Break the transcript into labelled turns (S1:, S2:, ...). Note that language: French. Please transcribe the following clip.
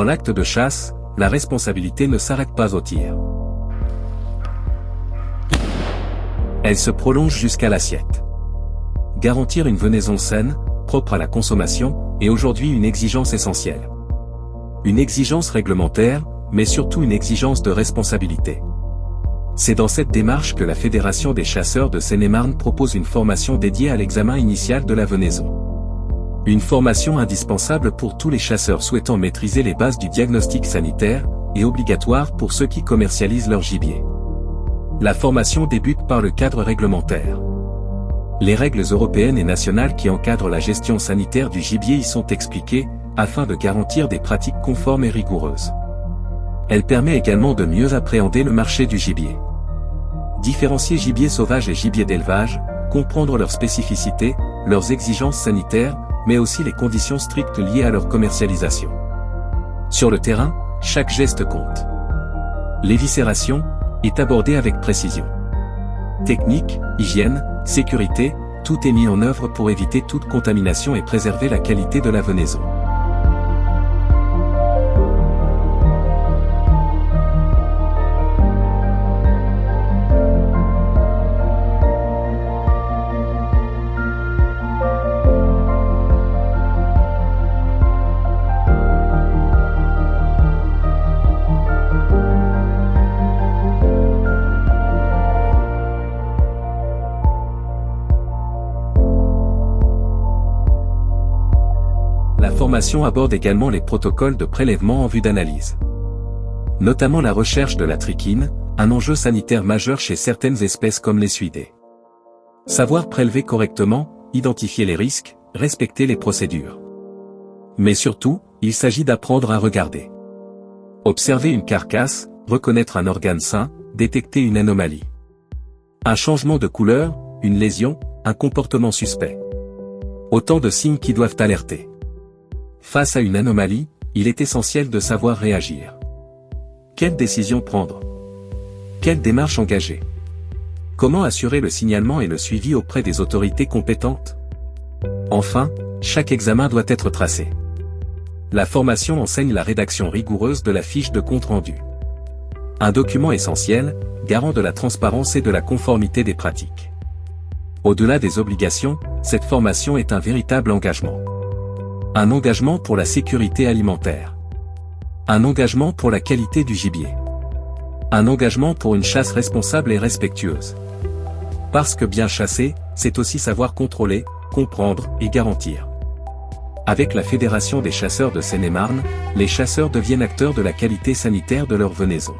S1: Dans l'acte de chasse, la responsabilité ne s'arrête pas au tir. Elle se prolonge jusqu'à l'assiette. Garantir une venaison saine, propre à la consommation, est aujourd'hui une exigence essentielle. Une exigence réglementaire, mais surtout une exigence de responsabilité. C'est dans cette démarche que la Fédération des chasseurs de Seine-et-Marne propose une formation dédiée à l'examen initial de la venaison. Une formation indispensable pour tous les chasseurs souhaitant maîtriser les bases du diagnostic sanitaire, et obligatoire pour ceux qui commercialisent leur gibier. La formation débute par le cadre réglementaire. Les règles européennes et nationales qui encadrent la gestion sanitaire du gibier y sont expliquées, afin de garantir des pratiques conformes et rigoureuses. Elle permet également de mieux appréhender le marché du gibier. Différencier gibier sauvage et gibier d'élevage, comprendre leurs spécificités, leurs exigences sanitaires, mais aussi les conditions strictes liées à leur commercialisation. Sur le terrain, chaque geste compte. L'éviscération est abordée avec précision. Technique, hygiène, sécurité, tout est mis en œuvre pour éviter toute contamination et préserver la qualité de la venaison. La formation aborde également les protocoles de prélèvement en vue d'analyse. Notamment la recherche de la trichine, un enjeu sanitaire majeur chez certaines espèces comme les suidés. Savoir prélever correctement, identifier les risques, respecter les procédures. Mais surtout, il s'agit d'apprendre à regarder. Observer une carcasse, reconnaître un organe sain, détecter une anomalie. Un changement de couleur, une lésion, un comportement suspect. Autant de signes qui doivent alerter. Face à une anomalie, il est essentiel de savoir réagir. Quelle décision prendre? Quelle démarche engager? Comment assurer le signalement et le suivi auprès des autorités compétentes? Enfin, chaque examen doit être tracé. La formation enseigne la rédaction rigoureuse de la fiche de compte-rendu. Un document essentiel, garant de la transparence et de la conformité des pratiques. Au-delà des obligations, cette formation est un véritable engagement. Un engagement pour la sécurité alimentaire. Un engagement pour la qualité du gibier. Un engagement pour une chasse responsable et respectueuse. Parce que bien chasser, c'est aussi savoir contrôler, comprendre et garantir. Avec la Fédération des chasseurs de Seine-et-Marne, les chasseurs deviennent acteurs de la qualité sanitaire de leur venaison.